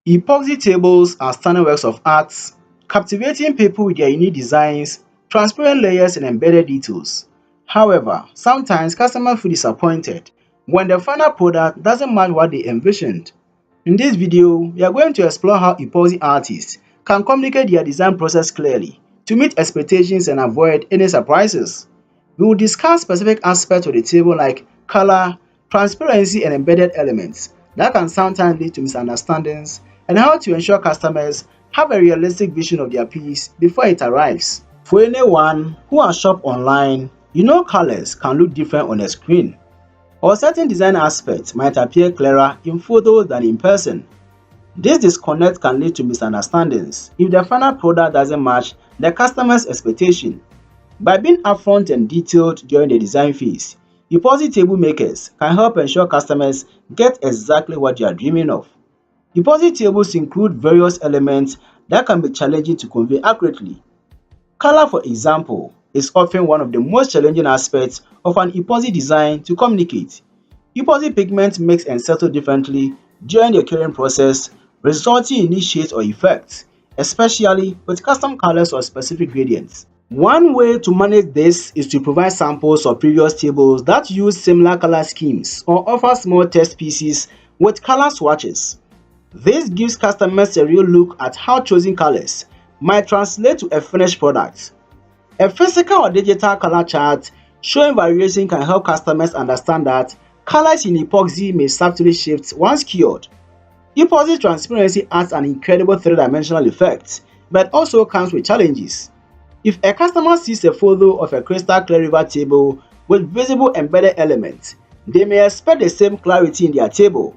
Epoxy tables are stunning works of art, captivating people with their unique designs, transparent layers, and embedded details. However, sometimes customers feel disappointed when the final product doesn't match what they envisioned. In this video, we are going to explore how epoxy artists can communicate their design process clearly to meet expectations and avoid any surprises. We will discuss specific aspects of the table like color, transparency, and embedded elements that can sometimes lead to misunderstandings, and how to ensure customers have a realistic vision of their piece before it arrives. For anyone who has shopped online, you know colors can look different on a screen, or certain design aspects might appear clearer in photos than in person. This disconnect can lead to misunderstandings if the final product doesn't match the customer's expectation. By being upfront and detailed during the design phase, epoxy table makers can help ensure customers get exactly what they are dreaming of. Epoxy tables include various elements that can be challenging to convey accurately. Color, for example, is often one of the most challenging aspects of an epoxy design to communicate. Epoxy pigment mix and settle differently during the curing process, resulting in unique shades or effects, especially with custom colors or specific gradients. One way to manage this is to provide samples of previous tables that use similar color schemes or offer small test pieces with color swatches. This gives customers a real look at how chosen colors might translate to a finished product. A physical or digital color chart showing variation can help customers understand that colors in epoxy may subtly shift once cured. Epoxy transparency adds an incredible three-dimensional effect, but also comes with challenges. If a customer sees a photo of a crystal clear river table with visible embedded elements, they may expect the same clarity in their table.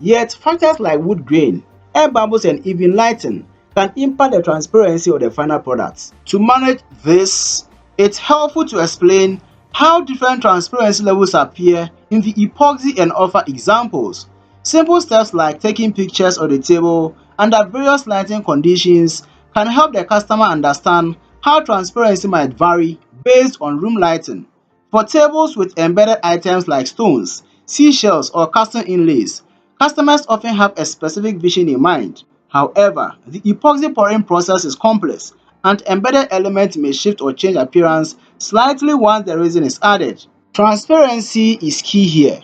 Yet, factors like wood grain, air bubbles, and even lighting can impact the transparency of the final product. To manage this, it's helpful to explain how different transparency levels appear in the epoxy and offer examples. Simple steps like taking pictures of the table under various lighting conditions can help the customer understand how transparency might vary based on room lighting. For tables with embedded items like stones, seashells, or custom inlays, customers often have a specific vision in mind. However, the epoxy pouring process is complex, and embedded elements may shift or change appearance slightly once the resin is added. Transparency is key here.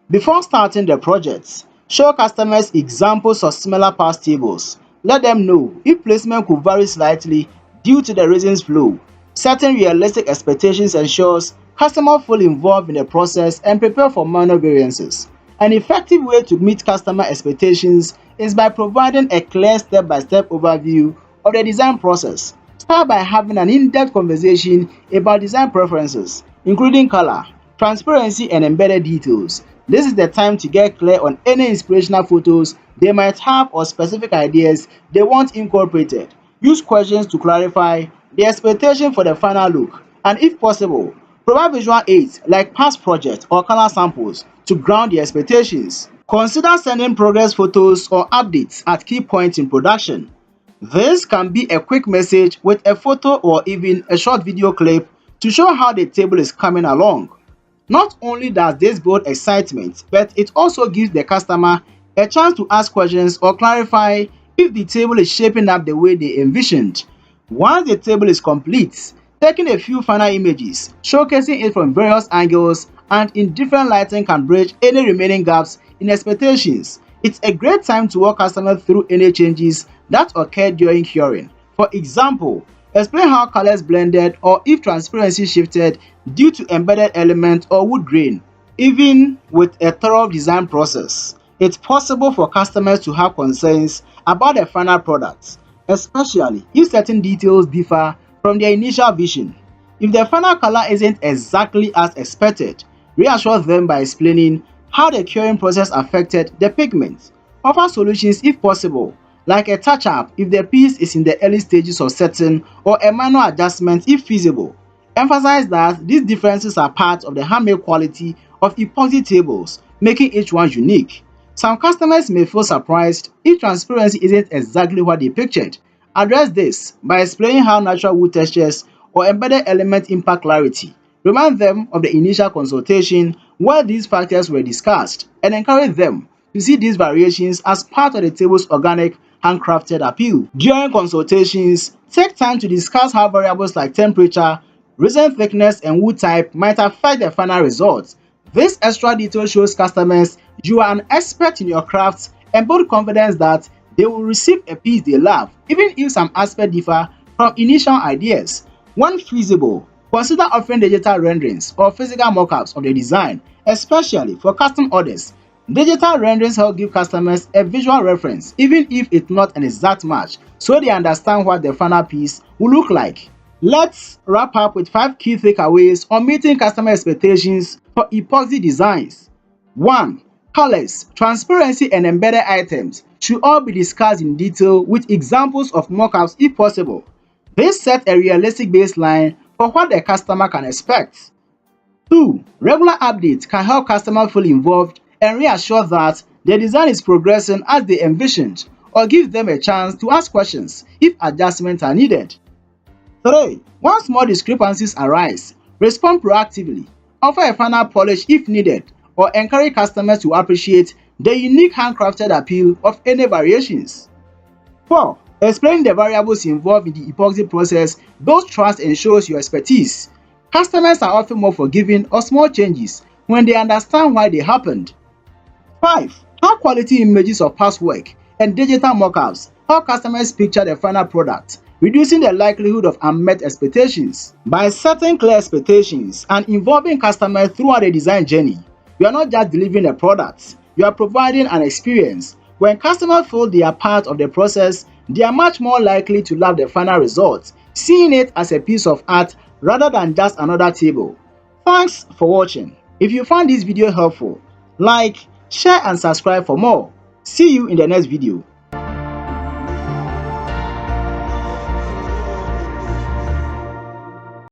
Before starting the project, show customers examples of similar past tables. Let them know if placement could vary slightly due to the resin's flow. Setting realistic expectations ensures customers feel involved in the process and prepare for minor variances. An effective way to meet customer expectations is by providing a clear step-by-step overview of the design process. Start by having an in-depth conversation about design preferences, including color, transparency, and embedded details. This is the time to get clear on any inspirational photos they might have or specific ideas they want incorporated. Use questions to clarify the expectation for the final look, and if possible, provide visual aids like past projects or color samples to ground the expectations. Consider sending progress photos or updates at key points in production. This can be a quick message with a photo or even a short video clip to show how the table is coming along. Not only does this build excitement, but it also gives the customer a chance to ask questions or clarify if the table is shaping up the way they envisioned. Once the table is complete, taking a few final images, showcasing it from various angles and in different lighting can bridge any remaining gaps in expectations. It's a great time to walk customers through any changes that occurred during curing. For example, explain how colors blended or if transparency shifted due to embedded element or wood grain. Even with a thorough design process, it's possible for customers to have concerns about the final product, especially if certain details differ from their initial vision. If the final color isn't exactly as expected, reassure them by explaining how the curing process affected the pigment. Offer solutions if possible, like a touch-up if the piece is in the early stages of setting or a minor adjustment if feasible. Emphasize that these differences are part of the handmade quality of epoxy tables, making each one unique. Some customers may feel surprised if transparency isn't exactly what they pictured. Address this by explaining how natural wood textures or embedded elements impact clarity. Remind them of the initial consultation where these factors were discussed and encourage them to see these variations as part of the table's organic handcrafted appeal. During consultations, take time to discuss how variables like temperature, resin thickness, and wood type might affect the final result. This extra detail shows customers you are an expert in your craft and build confidence that they will receive a piece they love, even if some aspects differ from initial ideas. When feasible, consider offering digital renderings or physical mockups of the design, especially for custom orders. Digital renderings help give customers a visual reference, even if it's not an exact match, so they understand what the final piece will look like. Let's wrap up with 5 key takeaways on meeting customer expectations for epoxy designs. 1. Colors, transparency, and embedded items should all be discussed in detail with examples of mockups if possible. This sets a realistic baseline for what the customer can expect. 2. Regular updates can help customers feel involved and reassure that their design is progressing as they envisioned, or give them a chance to ask questions if adjustments are needed. 3. Once small discrepancies arise, respond proactively, offer a final polish if needed, or encourage customers to appreciate the unique handcrafted appeal of any variations. 4. Explain the variables involved in the epoxy process builds trust and shows your expertise. Customers are often more forgiving of small changes when they understand why they happened. 5. High quality images of past work and digital mockups help customers picture the final product, reducing the likelihood of unmet expectations. By setting clear expectations and involving customers throughout the design journey, you are not just delivering a product, you are providing an experience. When customers feel they are part of the process, they are much more likely to love the final result, seeing it as a piece of art rather than just another table. Thanks for watching. If you found this video helpful, like, share and subscribe for more. See you in the next video.